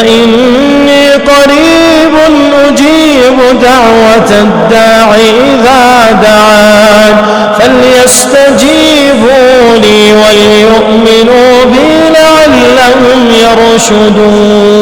فإني قريب أجيب دعوة الداع إذا دعان فليستجيبوا لي وليؤمنوا بي لعلهم يرشدون.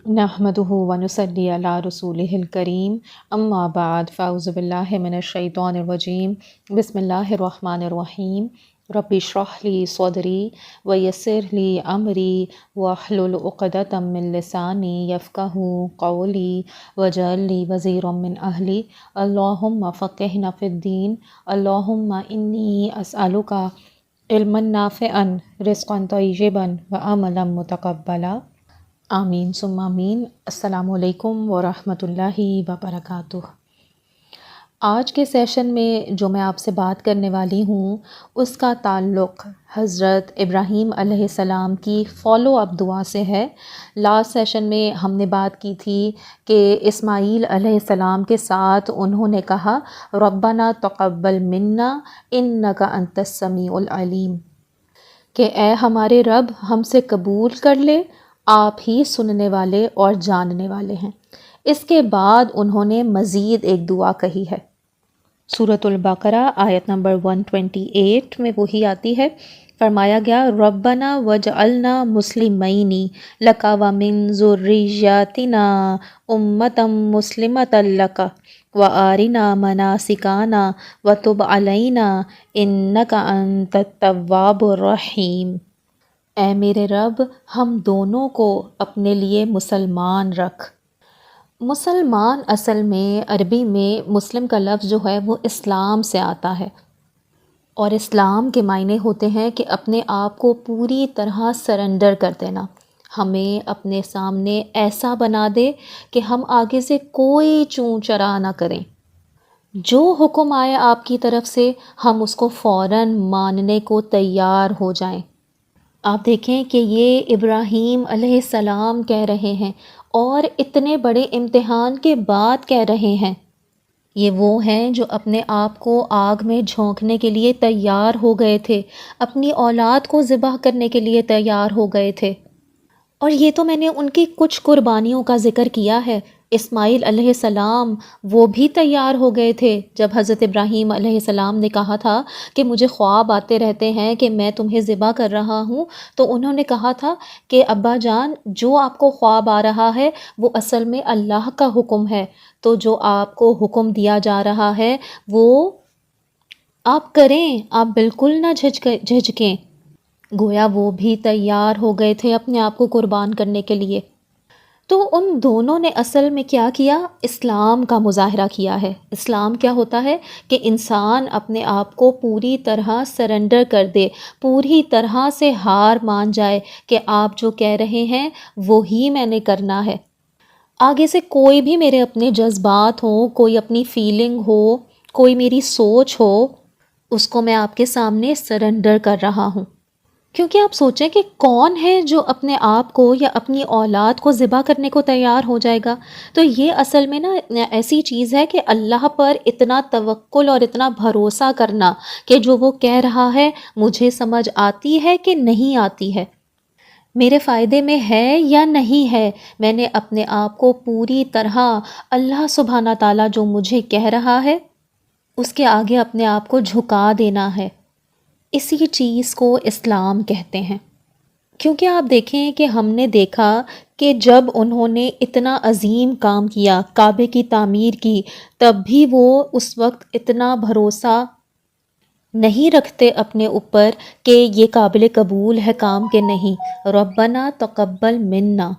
نحمده ونصلي على رسوله الكريم اما بعد فاعوذ بالله من الشیطان الرجیم بسم اللہ الرحمن الرحیم رب اشرح لی صدری ویسر لی امری واحلل عقدۃ من لسانی یفقہوا قولی واجعل لی وزیرا من اہلی اللہم فقہنا فی الدین اللہم انی اسألک علما نافعا رزقا طیبا وعملا متقبلا آمین ثم آمین. السلام علیکم ورحمۃ اللہ وبرکاتہ. آج کے سیشن میں جو میں آپ سے بات کرنے والی ہوں اس کا تعلق حضرت ابراہیم علیہ السلام کی فالو اپ دعا سے ہے. لاسٹ سیشن میں ہم نے بات کی تھی کہ اسماعیل علیہ السلام کے ساتھ انہوں نے کہا ربنا تقبل منا انک انت السمیع العلیم، کہ اے ہمارے رب ہم سے قبول کر لے، آپ ہی سننے والے اور جاننے والے ہیں. اس کے بعد انہوں نے مزید ایک دعا کہی ہے. سورۃ البقرہ آیت نمبر 128 میں وہی آتی ہے. فرمایا گیا ربنا وجعلنا مسلمین لک ومن ذریتنا امۃ مسلمۃ لک وارنا مناسکنا وتب علینا انک انت التواب الرحیم. اے میرے رب ہم دونوں کو اپنے لیے مسلمان رکھ. مسلمان اصل میں عربی میں مسلم کا لفظ جو ہے وہ اسلام سے آتا ہے، اور اسلام کے معنی ہوتے ہیں کہ اپنے آپ کو پوری طرح سرنڈر کر دینا. ہمیں اپنے سامنے ایسا بنا دے کہ ہم آگے سے کوئی چوں چرا نہ کریں. جو حکم آئے آپ کی طرف سے ہم اس کو فوراً ماننے کو تیار ہو جائیں. آپ دیکھیں کہ یہ ابراہیم علیہ السلام کہہ رہے ہیں، اور اتنے بڑے امتحان کے بعد کہہ رہے ہیں. یہ وہ ہیں جو اپنے آپ کو آگ میں جھونکنے کے لیے تیار ہو گئے تھے، اپنی اولاد کو ذبح کرنے کے لیے تیار ہو گئے تھے. اور یہ تو میں نے ان کی کچھ قربانیوں کا ذکر کیا ہے. اسماعیل علیہ السلام وہ بھی تیار ہو گئے تھے جب حضرت ابراہیم علیہ السلام نے کہا تھا کہ مجھے خواب آتے رہتے ہیں کہ میں تمہیں ذبح کر رہا ہوں، تو انہوں نے کہا تھا کہ ابا جان جو آپ کو خواب آ رہا ہے وہ اصل میں اللہ کا حکم ہے، تو جو آپ کو حکم دیا جا رہا ہے وہ آپ کریں، آپ بالکل نہ جھجکیں. گویا وہ بھی تیار ہو گئے تھے اپنے آپ کو قربان کرنے کے لیے. تو ان دونوں نے اصل میں کیا کیا؟ اسلام کا مظاہرہ کیا ہے. اسلام کیا ہوتا ہے کہ انسان اپنے آپ کو پوری طرح سرنڈر کر دے، پوری طرح سے ہار مان جائے کہ آپ جو کہہ رہے ہیں وہی میں نے کرنا ہے. آگے سے کوئی بھی میرے اپنے جذبات ہوں، کوئی اپنی فیلنگ ہو، کوئی میری سوچ ہو، اس کو میں آپ کے سامنے سرنڈر کر رہا ہوں. کیونکہ آپ سوچیں کہ کون ہے جو اپنے آپ کو یا اپنی اولاد کو ذبح کرنے کو تیار ہو جائے گا؟ تو یہ اصل میں ایسی چیز ہے کہ اللہ پر اتنا توکل اور اتنا بھروسہ کرنا کہ جو وہ کہہ رہا ہے مجھے سمجھ آتی ہے کہ نہیں آتی ہے، میرے فائدے میں ہے یا نہیں ہے. میں نے اپنے آپ کو پوری طرح اللہ سبحانہ تعالیٰ جو مجھے کہہ رہا ہے اس کے آگے اپنے آپ کو جھکا دینا ہے. اسی چیز کو اسلام کہتے ہیں. کیونکہ آپ دیکھیں کہ ہم نے دیکھا کہ جب انہوں نے اتنا عظیم کام کیا، کعبے کی تعمیر کی، تب بھی وہ اس وقت اتنا بھروسہ نہیں رکھتے اپنے اوپر کہ یہ قابل قبول ہے کام کہ نہیں. ربنا تقبل منا.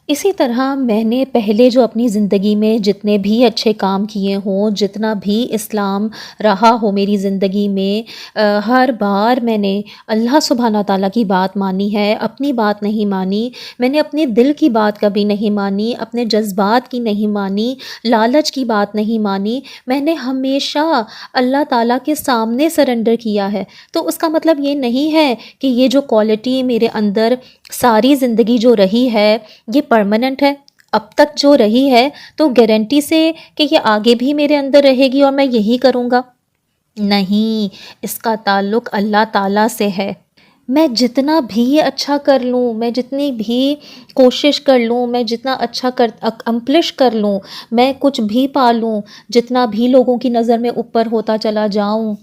اسی طرح میں نے پہلے جو اپنی زندگی میں جتنے بھی اچھے کام کیے ہوں، جتنا بھی اسلام رہا ہو میری زندگی میں، ہر بار میں نے اللہ سبحانہ تعالیٰ کی بات مانی ہے، اپنی بات نہیں مانی. میں نے اپنے دل کی بات کبھی نہیں مانی، اپنے جذبات کی نہیں مانی، لالچ کی بات نہیں مانی. میں نے ہمیشہ اللہ تعالیٰ کے سامنے سرنڈر کیا ہے. تو اس کا مطلب یہ نہیں ہے کہ یہ جو کوالٹی میرے اندر ساری زندگی جو رہی ہے یہ پرماننٹ ہے. اب تک جو رہی ہے تو گارنٹی سے کہ یہ آگے بھی میرے اندر رہے گی اور میں یہی کروں گا؟ نہیں، اس کا تعلق اللہ تعالیٰ سے ہے. میں جتنا بھی اچھا کر لوں، میں جتنی بھی کوشش کر لوں، میں جتنا اچھا اکمپلش کر لوں، میں کچھ بھی پا لوں، جتنا بھی لوگوں کی نظر میں اوپر ہوتا چلا جاؤں،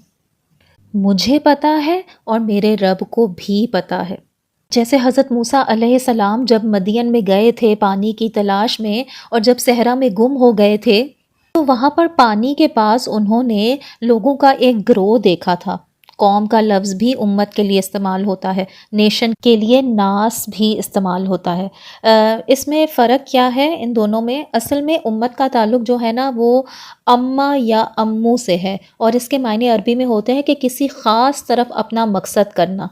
مجھے پتہ ہے اور میرے رب کو بھی پتہ ہے۔ جیسے حضرت موسیٰ علیہ السلام جب مدین میں گئے تھے پانی کی تلاش میں، اور جب صحرا میں گم ہو گئے تھے، تو وہاں پر پانی کے پاس انہوں نے لوگوں کا ایک گروہ دیکھا تھا۔ قوم کا لفظ بھی امت کے لیے استعمال ہوتا ہے، نیشن کے لیے ناس بھی استعمال ہوتا ہے۔ اس میں فرق کیا ہے ان دونوں میں؟ اصل میں امت کا تعلق جو ہے نا وہ اماں یا امو سے ہے، اور اس کے معنی عربی میں ہوتے ہیں کہ کسی خاص طرف اپنا مقصد کرنا،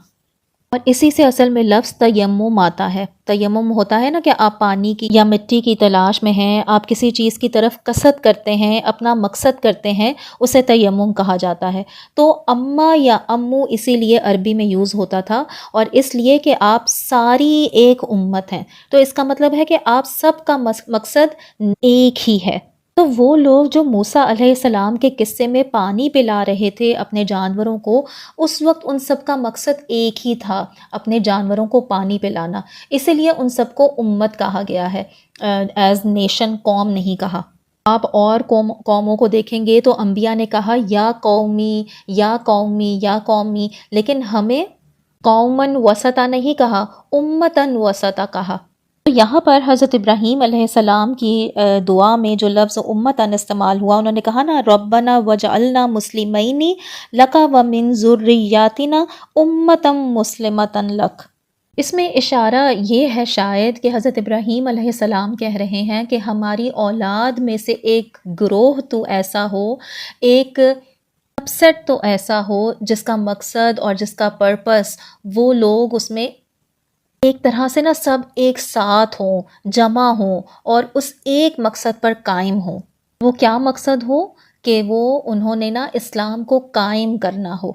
اور اسی سے اصل میں لفظ تیمم آتا ہے۔ تیمم ہوتا ہے نا کہ آپ پانی کی یا مٹی کی تلاش میں ہیں، آپ کسی چیز کی طرف قصد کرتے ہیں، اپنا مقصد کرتے ہیں، اسے تیمم کہا جاتا ہے۔ تو اماں یا امو اسی لیے عربی میں یوز ہوتا تھا، اور اس لیے کہ آپ ساری ایک امت ہیں، تو اس کا مطلب ہے کہ آپ سب کا مقصد ایک ہی ہے۔ تو وہ لوگ جو موسیٰ علیہ السلام کے قصے میں پانی پلا رہے تھے اپنے جانوروں کو، اس وقت ان سب کا مقصد ایک ہی تھا، اپنے جانوروں کو پانی پلانا، اسی لیے ان سب کو امت کہا گیا ہے، ایز نیشن، قوم نہیں کہا۔ آپ اور قوموں کو دیکھیں گے تو انبیاء نے کہا یا قومی یا قومی یا قومی، لیکن ہمیں قومن وسطا نہیں کہا، امتن وسطا کہا۔ تو یہاں پر حضرت ابراہیم علیہ السلام کی دعا میں جو لفظ امتن استعمال ہوا، انہوں نے کہا نا ربنا وجعلنا مسلمین لک ومن ذریاتنا امتا مسلمتا لک۔ اس میں اشارہ یہ ہے شاید کہ حضرت ابراہیم علیہ السلام کہہ رہے ہیں کہ ہماری اولاد میں سے ایک گروہ تو ایسا ہو، ایک سب سیٹ تو ایسا ہو جس کا مقصد اور جس کا پرپس وہ لوگ اس میں ایک طرح سے نا سب ایک ساتھ ہوں، جمع ہوں، اور اس ایک مقصد پر قائم ہوں۔ وہ کیا مقصد ہو؟ کہ وہ انہوں نے نا اسلام کو قائم کرنا ہو،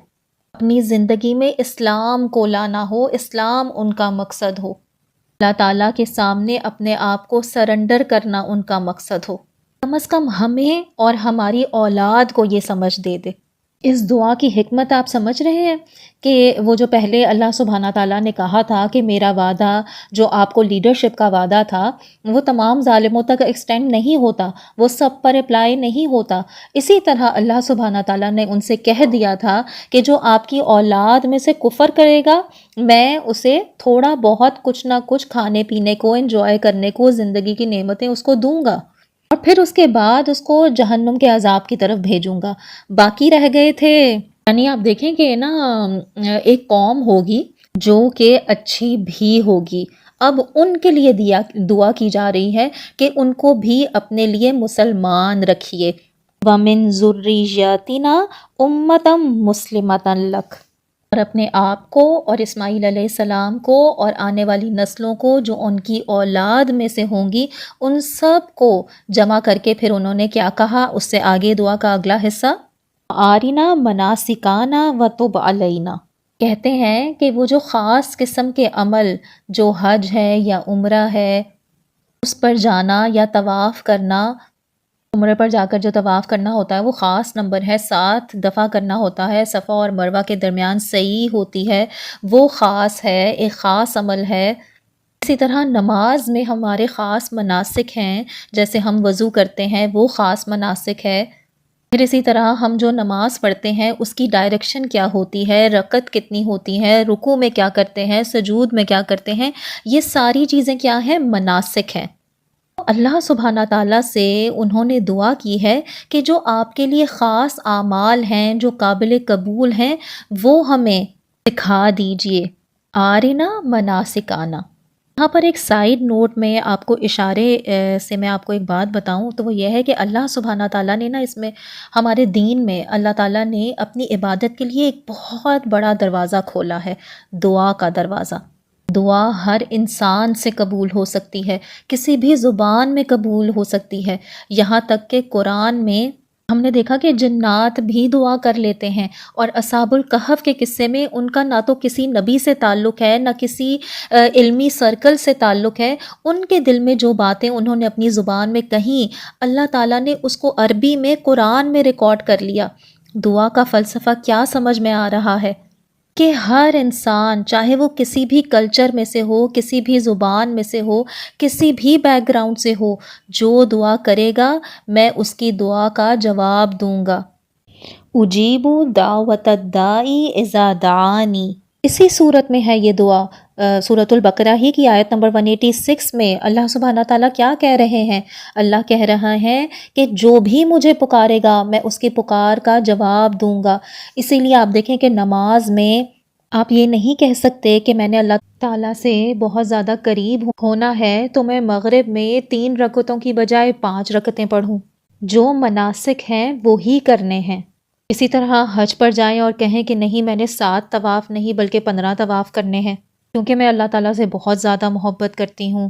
اپنی زندگی میں اسلام کو لانا ہو، اسلام ان کا مقصد ہو، اللہ تعالیٰ کے سامنے اپنے آپ کو سرنڈر کرنا ان کا مقصد ہو۔ کم از کم ہمیں اور ہماری اولاد کو یہ سمجھ دے دے۔ اس دعا کی حکمت آپ سمجھ رہے ہیں کہ وہ جو پہلے اللہ سبحانہ تعالیٰ نے کہا تھا کہ میرا وعدہ جو آپ کو لیڈرشپ کا وعدہ تھا وہ تمام ظالموں تک ایکسٹینڈ نہیں ہوتا، وہ سب پر اپلائی نہیں ہوتا، اسی طرح اللہ سبحانہ تعالیٰ نے ان سے کہہ دیا تھا کہ جو آپ کی اولاد میں سے کفر کرے گا میں اسے تھوڑا بہت کچھ نہ کچھ کھانے پینے کو، انجوائے کرنے کو، زندگی کی نعمتیں اس کو دوں گا، اور پھر اس کے بعد اس کو جہنم کے عذاب کی طرف بھیجوں گا۔ باقی رہ گئے تھے، یعنی آپ دیکھیں کہ نا ایک قوم ہوگی جو کہ اچھی بھی ہوگی، اب ان کے لیے دعا کی جا رہی ہے کہ ان کو بھی اپنے لیے مسلمان رکھیے۔ وَمِن ذُرِّيَّتِنَا أُمَّةً مُسْلِمَةً لَكَ، اور اپنے آپ کو اور اسماعیل علیہ السلام کو اور آنے والی نسلوں کو جو ان کی اولاد میں سے ہوں گی ان سب کو جمع کر کے پھر انہوں نے کیا کہا؟ اس سے آگے دعا کا اگلا حصہ آرینا مناسکانا وتب علینا، کہتے ہیں کہ وہ جو خاص قسم کے عمل جو حج ہے یا عمرہ ہے اس پر جانا یا طواف کرنا، عمرے پر جا کر جو طواف کرنا ہوتا ہے وہ خاص نمبر ہے، 7 دفعہ کرنا ہوتا ہے، صفا اور مروہ کے درمیان سعی ہوتی ہے، وہ خاص ہے، ایک خاص عمل ہے۔ اسی طرح نماز میں ہمارے خاص مناسک ہیں، جیسے ہم وضو کرتے ہیں وہ خاص مناسک ہے، پھر اسی طرح ہم جو نماز پڑھتے ہیں اس کی ڈائریکشن کیا ہوتی ہے، رکعت کتنی ہوتی ہے، رکوع میں کیا کرتے ہیں، سجود میں کیا کرتے ہیں، یہ ساری چیزیں کیا ہیں؟ مناسک ہیں۔ اللہ سبحانہ تعالیٰ سے انہوں نے دعا کی ہے کہ جو آپ کے لیے خاص اعمال ہیں جو قابل قبول ہیں وہ ہمیں سکھا دیجئے، آرنا مناسکانا۔ یہاں پر ایک سائیڈ نوٹ میں آپ کو اشارے سے میں آپ کو ایک بات بتاؤں تو وہ یہ ہے کہ اللہ سبحانہ تعالیٰ نے نا اس میں ہمارے دین میں اللہ تعالیٰ نے اپنی عبادت کے لیے ایک بہت بڑا دروازہ کھولا ہے، دعا کا دروازہ۔ دعا ہر انسان سے قبول ہو سکتی ہے، کسی بھی زبان میں قبول ہو سکتی ہے، یہاں تک کہ قرآن میں ہم نے دیکھا کہ جنات بھی دعا کر لیتے ہیں، اور اصحاب الکہف کے قصے میں ان کا نہ تو کسی نبی سے تعلق ہے نہ کسی علمی سرکل سے تعلق ہے، ان کے دل میں جو باتیں انہوں نے اپنی زبان میں کہیں اللہ تعالیٰ نے اس کو عربی میں قرآن میں ریکارڈ کر لیا۔ دعا کا فلسفہ کیا سمجھ میں آ رہا ہے؟ کہ ہر انسان چاہے وہ کسی بھی کلچر میں سے ہو، کسی بھی زبان میں سے ہو، کسی بھی بیک گراؤنڈ سے ہو، جو دعا کرے گا میں اس کی دعا کا جواب دوں گا۔ اجیب دعوت الداعی اذا دعانی، اسی صورت میں ہے یہ دعا، سورۃ البقرہ ہی کی آیت نمبر 186 میں اللہ سبحانہ تعالیٰ کیا کہہ رہے ہیں؟ اللہ کہہ رہا ہے کہ جو بھی مجھے پکارے گا میں اس کی پکار کا جواب دوں گا۔ اسی لیے آپ دیکھیں کہ نماز میں آپ یہ نہیں کہہ سکتے کہ میں نے اللہ تعالیٰ سے بہت زیادہ قریب ہونا ہے تو میں مغرب میں 3 رکعتوں کی بجائے 5 رکعتیں پڑھوں۔ جو مناسک ہیں وہی کرنے ہیں۔ اسی طرح حج پر جائیں اور کہیں کہ نہیں میں نے 7 طواف نہیں بلکہ 15 طواف کرنے ہیں کیونکہ میں اللہ تعالیٰ سے بہت زیادہ محبت کرتی ہوں۔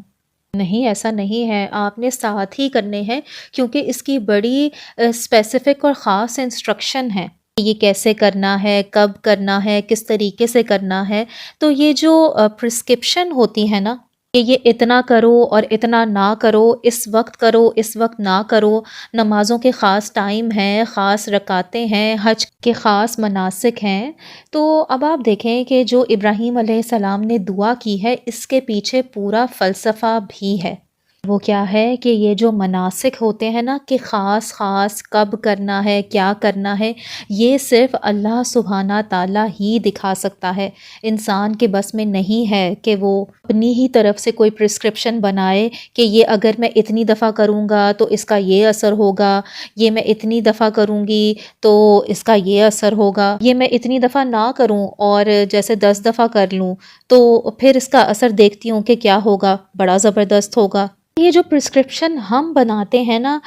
نہیں، ایسا نہیں ہے، آپ نے 7 ہی کرنے ہیں کیونکہ اس کی بڑی اسپیسیفک اور خاص انسٹرکشن ہے کہ یہ کیسے کرنا ہے، کب کرنا ہے، کس طریقے سے کرنا ہے۔ تو یہ جو پرسکرپشن ہوتی ہے نا کہ یہ اتنا کرو اور اتنا نہ کرو، اس وقت کرو اس وقت نہ کرو، نمازوں کے خاص ٹائم ہیں، خاص رکعتیں ہیں، حج کے خاص مناسک ہیں۔ تو اب آپ دیکھیں کہ جو ابراہیم علیہ السلام نے دعا کی ہے اس کے پیچھے پورا فلسفہ بھی ہے۔ وہ کیا ہے کہ یہ جو مناسک ہوتے ہیں نا کہ خاص خاص کب کرنا ہے، کیا کرنا ہے، یہ صرف اللہ سبحانہ تعالیٰ ہی دکھا سکتا ہے۔ انسان کے بس میں نہیں ہے کہ وہ اپنی ہی طرف سے کوئی پرسکرپشن بنائے کہ یہ اگر میں اتنی دفعہ کروں گا تو اس کا یہ اثر ہوگا، یہ میں اتنی دفعہ کروں گی تو اس کا یہ اثر ہوگا، یہ میں اتنی دفعہ نہ کروں اور جیسے 10 دفعہ کر لوں تو پھر اس کا اثر دیکھتی ہوں کہ کیا ہوگا، بڑا زبردست ہوگا۔ یہ جو پرسکرپشن ہم بناتے ہیں نا،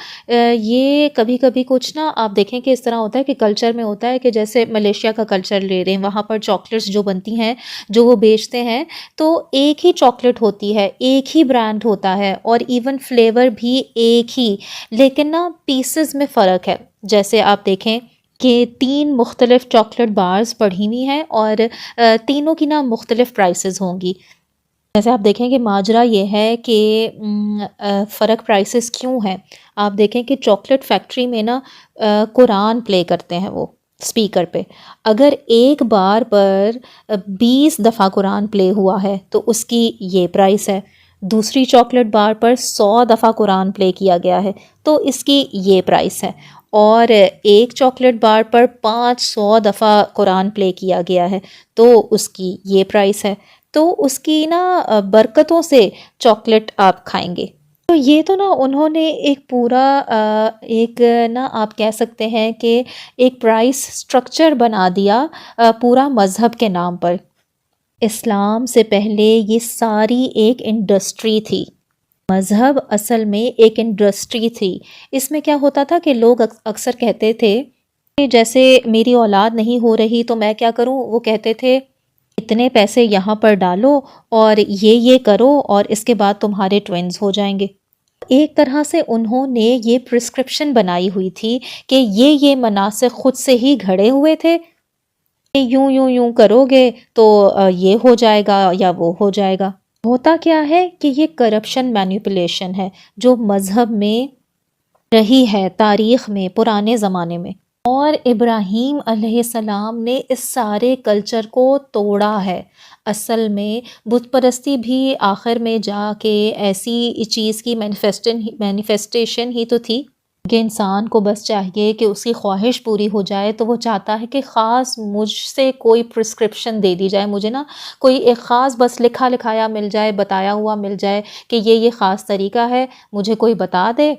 یہ کبھی کبھی کچھ نا آپ دیکھیں کہ اس طرح ہوتا ہے کہ کلچر میں ہوتا ہے کہ جیسے ملیشیا کا کلچر لے رہے ہیں، وہاں پر چاکلیٹس جو بنتی ہیں جو وہ بیچتے ہیں تو ایک ہی چاکلیٹ ہوتی ہے، ایک ہی برانڈ ہوتا ہے اور ایون فلیور بھی ایک ہی، لیکن نا پیسز میں فرق ہے۔ جیسے آپ دیکھیں کہ 3 مختلف چاکلیٹ بارز پڑھی ہوئی ہیں اور تینوں کی نا مختلف پرائسز ہوں گی۔ جیسے آپ دیکھیں کہ ماجرا یہ ہے کہ فرق پرائسز کیوں ہیں؟ آپ دیکھیں کہ چاکلیٹ فیکٹری میں نا قرآن پلے کرتے ہیں وہ اسپیکر پہ، اگر ایک بار پر 20 دفعہ قرآن پلے ہوا ہے تو اس کی یہ پرائس ہے۔ دوسری چاکلیٹ بار پر 100 دفعہ قرآن پلے کیا گیا ہے تو اس کی یہ پرائس ہے، اور ایک چاکلیٹ بار پر 500 دفعہ قرآن پلے کیا گیا ہے تو اس کی یہ پرائس ہے۔ تو اس کی نا برکتوں سے چاکلیٹ آپ کھائیں گے۔ تو یہ تو نا انہوں نے ایک پورا ایک نا آپ کہہ سکتے ہیں کہ ایک پرائس سٹرکچر بنا دیا پورا مذہب کے نام پر۔ اسلام سے پہلے یہ ساری ایک انڈسٹری تھی۔ مذہب اصل میں ایک انڈسٹری تھی۔ اس میں کیا ہوتا تھا کہ لوگ اکثر کہتے تھے کہ جیسے میری اولاد نہیں ہو رہی تو میں کیا کروں، وہ کہتے تھے اتنے پیسے یہاں پر ڈالو اور یہ کرو اور اس کے بعد تمہارے ٹوینز ہو جائیں گے۔ ایک طرح سے انہوں نے یہ پرسکرپشن بنائی ہوئی تھی کہ یہ مناسک خود سے ہی گھڑے ہوئے تھے کہ یوں کرو گے تو یہ ہو جائے گا یا وہ ہو جائے گا۔ ہوتا کیا ہے کہ یہ کرپشن مینیپولیشن ہے جو مذہب میں رہی ہے، تاریخ میں، پرانے زمانے میں، اور ابراہیم علیہ السلام نے اس سارے کلچر کو توڑا ہے۔ اصل میں بت پرستی بھی آخر میں جا کے ایسی چیز کی مینیفیسٹیشن ہی تو تھی کہ انسان کو بس چاہیے کہ اس کی خواہش پوری ہو جائے تو وہ چاہتا ہے کہ خاص مجھ سے کوئی پرسکرپشن دے دی جائے، مجھے نا کوئی ایک خاص بس لکھا لکھایا مل جائے، بتایا ہوا مل جائے کہ یہ خاص طریقہ ہے، مجھے کوئی بتا دے،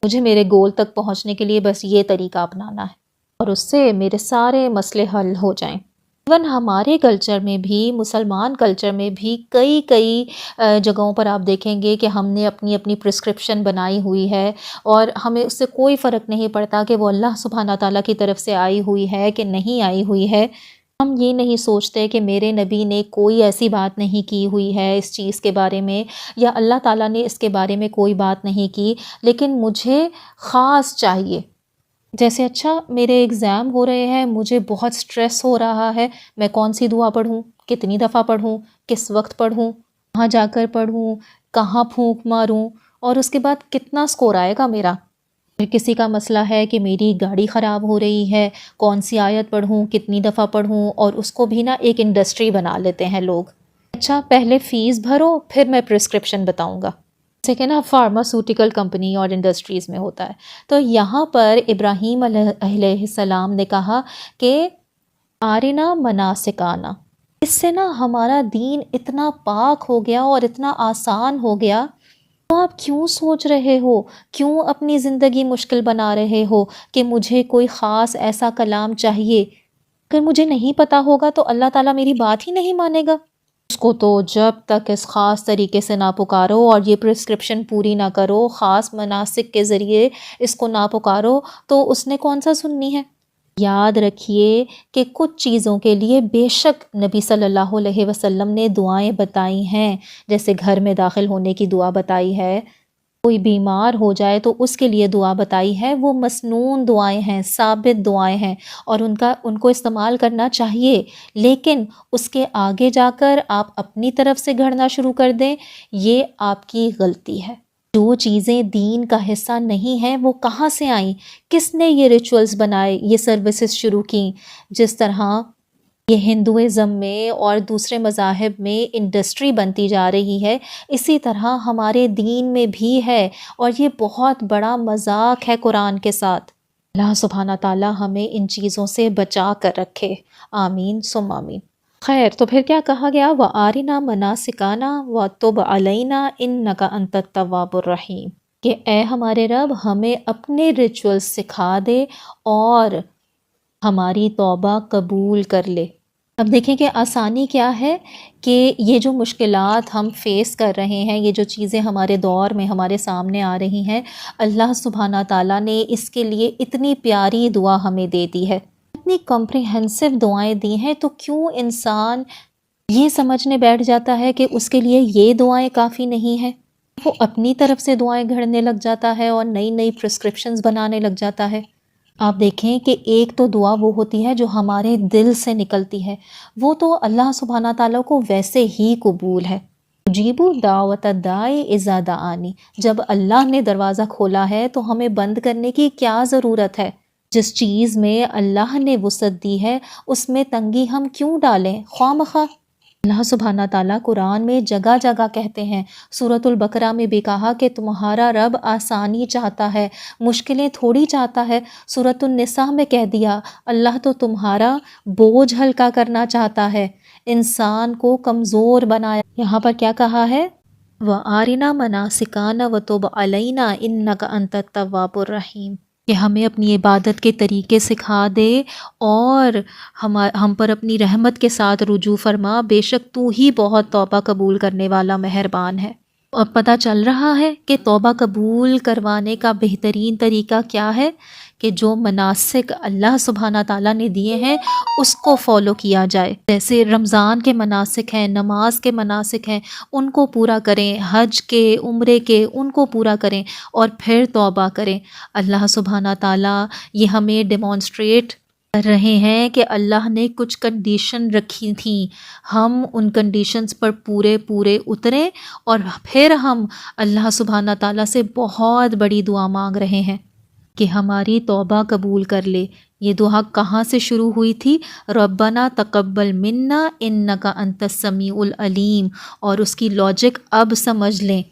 مجھے میرے گول تک پہنچنے کے لیے بس یہ طریقہ اپنانا ہے اور اس سے میرے سارے مسئلے حل ہو جائیں۔ ایون ہمارے کلچر میں بھی، مسلمان کلچر میں بھی کئی جگہوں پر آپ دیکھیں گے کہ ہم نے اپنی اپنی پرسکرپشن بنائی ہوئی ہے اور ہمیں اس سے کوئی فرق نہیں پڑتا کہ وہ اللہ سبحانہ تعالیٰ کی طرف سے آئی ہوئی ہے کہ نہیں آئی ہوئی ہے۔ ہم یہ نہیں سوچتے کہ میرے نبی نے کوئی ایسی بات نہیں کی ہوئی ہے اس چیز کے بارے میں، یا اللہ تعالیٰ نے اس کے بارے میں کوئی بات نہیں کی، لیکن مجھے خاص چاہیے۔ جیسے اچھا میرے ایگزام ہو رہے ہیں، مجھے بہت سٹریس ہو رہا ہے، میں کون سی دعا پڑھوں، کتنی دفعہ پڑھوں، کس وقت پڑھوں، کہاں جا کر پڑھوں، کہاں پھونک ماروں، اور اس کے بعد کتنا سکور آئے گا میرا۔ پھر کسی کا مسئلہ ہے کہ میری گاڑی خراب ہو رہی ہے، کون سی آیت پڑھوں، کتنی دفعہ پڑھوں، اور اس کو بھی نا ایک انڈسٹری بنا لیتے ہیں لوگ۔ اچھا پہلے فیس بھرو پھر میں پرسکرپشن بتاؤں گا، جیسے کہ نا فارماسیوٹیکل کمپنی اور انڈسٹریز میں ہوتا ہے۔ تو یہاں پر ابراہیم علیہ السلام نے کہا کہ آرنا مناسکانا، اس سے نا ہمارا دین اتنا پاک ہو گیا اور اتنا آسان ہو گیا، تو آپ کیوں سوچ رہے ہو، کیوں اپنی زندگی مشکل بنا رہے ہو کہ مجھے کوئی خاص ایسا کلام چاہیے؟ اگر مجھے نہیں پتا ہوگا تو اللہ تعالیٰ میری بات ہی نہیں مانے گا۔ اس کو تو جب تک اس خاص طریقے سے نہ پکارو اور یہ پرسکرپشن پوری نہ کرو، خاص مناسک کے ذریعے اس کو نہ پکارو، تو اس نے کون سا سننی ہے۔ یاد رکھیے کہ کچھ چیزوں کے لیے بے شک نبی صلی اللہ علیہ وسلم نے دعائیں بتائی ہیں، جیسے گھر میں داخل ہونے کی دعا بتائی ہے، کوئی بیمار ہو جائے تو اس کے لیے دعا بتائی ہے، وہ مسنون دعائیں ہیں، ثابت دعائیں ہیں، اور ان کو استعمال کرنا چاہیے۔ لیکن اس کے آگے جا کر آپ اپنی طرف سے گھڑنا شروع کر دیں، یہ آپ کی غلطی ہے۔ جو چیزیں دین کا حصہ نہیں ہیں وہ کہاں سے آئیں؟ کس نے یہ ریچولز بنائے، یہ سروسز شروع کیں؟ جس طرح یہ ہندوازم میں اور دوسرے مذاہب میں انڈسٹری بنتی جا رہی ہے، اسی طرح ہمارے دین میں بھی ہے، اور یہ بہت بڑا مذاق ہے قرآن کے ساتھ۔ اللہ سبحانہ تعالیٰ ہمیں ان چیزوں سے بچا کر رکھے، آمین ثم آمین۔ خیر، تو پھر کیا کہا گیا؟ وَآرِنَا مَنَاسِكَانَا وَتُبْ عَلَيْنَا إِنَّكَ أَنْتَ التَّوَّابُ الرَّحِيمُ، کہ اے ہمارے رب ہمیں اپنے ریچولز سکھا دے اور ہماری توبہ قبول کر لے۔ اب دیکھیں کہ آسانی کیا ہے کہ یہ جو مشکلات ہم فیس کر رہے ہیں، یہ جو چیزیں ہمارے دور میں ہمارے سامنے آ رہی ہیں، اللہ سبحانہ تعالیٰ نے اس کے لیے اتنی پیاری دعا ہمیں دے دی ہے، اتنی کمپریہنسو دعائیں دی ہیں، تو کیوں انسان یہ سمجھنے بیٹھ جاتا ہے کہ اس کے لیے یہ دعائیں کافی نہیں ہیں؟ وہ اپنی طرف سے دعائیں گھڑنے لگ جاتا ہے اور نئی نئی پرسکرپشنز بنانے لگ جاتا ہے۔ آپ دیکھیں کہ ایک تو دعا وہ ہوتی ہے جو ہمارے دل سے نکلتی ہے، وہ تو اللہ سبحانہ تعالیٰ کو ویسے ہی قبول ہے۔ اجیب دعوت الداعی اذا دعانی، جب اللہ نے دروازہ کھولا ہے تو ہمیں بند کرنے کی کیا ضرورت ہے؟ جس چیز میں اللہ نے وسعت دی ہے اس میں تنگی ہم کیوں ڈالیں خواہ مخواہ؟ اللہ سبحانہ تعالیٰ قرآن میں جگہ جگہ کہتے ہیں، سورۃ البقرہ میں بھی کہا کہ تمہارا رب آسانی چاہتا ہے، مشکلیں تھوڑی چاہتا ہے۔ سورۃ النساء میں کہہ دیا اللہ تو تمہارا بوجھ ہلکا کرنا چاہتا ہے، انسان کو کمزور بنایا۔ یہاں پر کیا کہا ہے؟ وَآرِنَا مَنَاسِكَانَا وَتُبْ عَلَيْنَا إِنَّكَ أَنْتَ التَّوَّابُ الرَّحِيمُ، کہ ہمیں اپنی عبادت کے طریقے سکھا دے اور ہم پر اپنی رحمت کے ساتھ رجوع فرما، بے شک تو ہی بہت توبہ قبول کرنے والا مہربان ہے۔ اب پتہ چل رہا ہے کہ توبہ قبول کروانے کا بہترین طریقہ کیا ہے، کہ جو مناسک اللہ سبحانہ تعالیٰ نے دیے ہیں اس کو فالو کیا جائے۔ جیسے رمضان کے مناسک ہیں، نماز کے مناسک ہیں، ان کو پورا کریں، حج کے، عمرے کے، ان کو پورا کریں اور پھر توبہ کریں۔ اللہ سبحانہ تعالیٰ یہ ہمیں ڈیمانسٹریٹ کر رہے ہیں کہ اللہ نے کچھ کنڈیشن رکھی تھیں، ہم ان کنڈیشنز پر پورے اتریں، اور پھر ہم اللہ سبحانہ تعالیٰ سے بہت بڑی دعا مانگ رہے ہیں کہ ہماری توبہ قبول کر لے۔ یہ دعا کہاں سے شروع ہوئی تھی؟ ربنا تقبل منا انک انت السمیع العلیم، اور اس کی لاجک اب سمجھ لیں،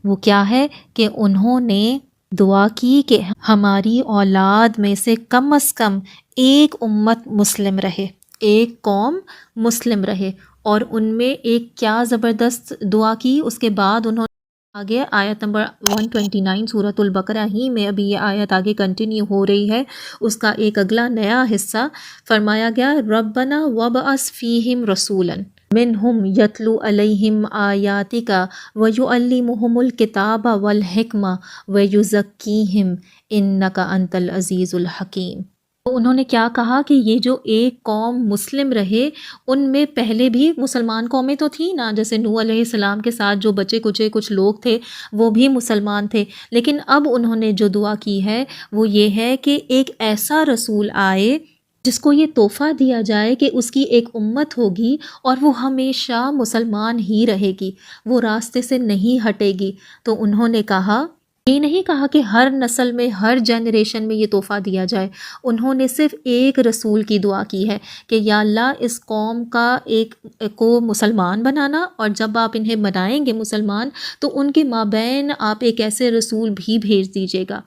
وہ کیا ہے کہ انہوں نے دعا کی کہ ہماری اولاد میں سے کم از کم ایک امت مسلم رہے، ایک قوم مسلم رہے، اور ان میں ایک کیا زبردست دعا کی۔ اس کے بعد انہوں نے آگے آیت نمبر 129 سورۃ البقرہ ہی میں، ابھی یہ آیت آگے کنٹینیو ہو رہی ہے، اس کا ایک اگلا نیا حصہ فرمایا گیا، ربنا وابعث فیہم رسولا منہم یتلو علیہم آیاتک ویعلمہم الکتاب والحکمہ ویزکیہم انک انت العزیز الحکیم۔ تو انہوں نے کیا کہا کہ یہ جو ایک قوم مسلم رہے، ان میں پہلے بھی مسلمان قومیں تو تھیں نا، جیسے نوح علیہ السلام کے ساتھ جو بچے کچے کچھ لوگ تھے وہ بھی مسلمان تھے، لیکن اب انہوں نے جو دعا کی ہے وہ یہ ہے کہ ایک ایسا رسول آئے جس کو یہ تحفہ دیا جائے کہ اس کی ایک امت ہوگی اور وہ ہمیشہ مسلمان ہی رہے گی، وہ راستے سے نہیں ہٹے گی۔ تو انہوں نے کہا یہ نہیں کہا کہ ہر نسل میں ہر جنریشن میں یہ تحفہ دیا جائے، انہوں نے صرف ایک رسول کی دعا کی ہے کہ یا اللہ اس قوم کا ایک کو مسلمان بنانا، اور جب آپ انہیں بنائیں گے مسلمان تو ان کے مابین آپ ایک ایسے رسول بھی بھیج دیجیے گا،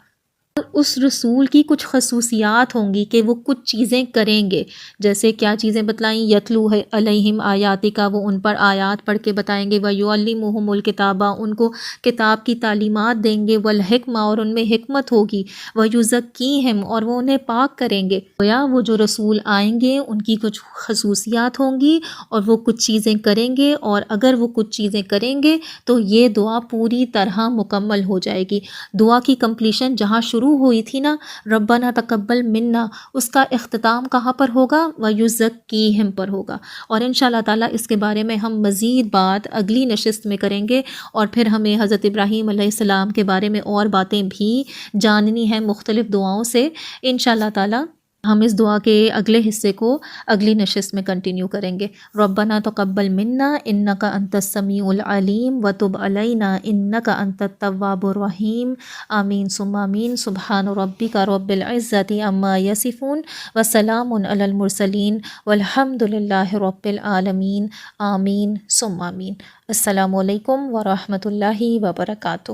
اس رسول کی کچھ خصوصیات ہوں گی کہ وہ کچھ چیزیں کریں گے، جیسے کیا چیزیں بتلائیں، یتلو علیہم آیاتی کا، وہ ان پر آیات پڑھ کے بتائیں گے، وَيُعَلِّمُهُمُ الْكِتَابَ، ان کو کتاب کی تعلیمات دیں گے، وَالْحِکْمَةَ، اور ان میں حکمت ہوگی، وَيُزَكِّيهِمْ، اور وہ انہیں پاک کریں گے۔ گویا وہ جو رسول آئیں گے ان کی کچھ خصوصیات ہوں گی اور وہ کچھ چیزیں کریں گے، اور اگر وہ کچھ چیزیں کریں گے تو یہ دعا پوری طرح مکمل ہو جائے گی۔ دعا کی کمپلیشن جہاں شروع ہوئی تھی نا، ربنا تقبل منا، اس کا اختتام کہاں پر ہوگا؟ وَيُزَكِّيهِمْ پر ہوگا، اور انشاءاللہ تعالیٰ اس کے بارے میں ہم مزید بات اگلی نشست میں کریں گے، اور پھر ہمیں حضرت ابراہیم علیہ السلام کے بارے میں اور باتیں بھی جاننی ہیں مختلف دعاؤں سے۔ انشاءاللہ تعالیٰ ہم اس دعا کے اگلے حصے کو اگلی نشست میں کنٹینیو کریں گے۔ ربنا تقبل منا انک انت السمیع العلیم وتب علینا انک انت التواب الرحیم، آمین ثم آمین۔ سبحان ربک رب العزت عما یصفون وسلام علی المرسلین والحمد للہ رب العالمین، آمین ثم آمین۔ السلام علیکم ورحمۃ اللہ وبرکاتہ۔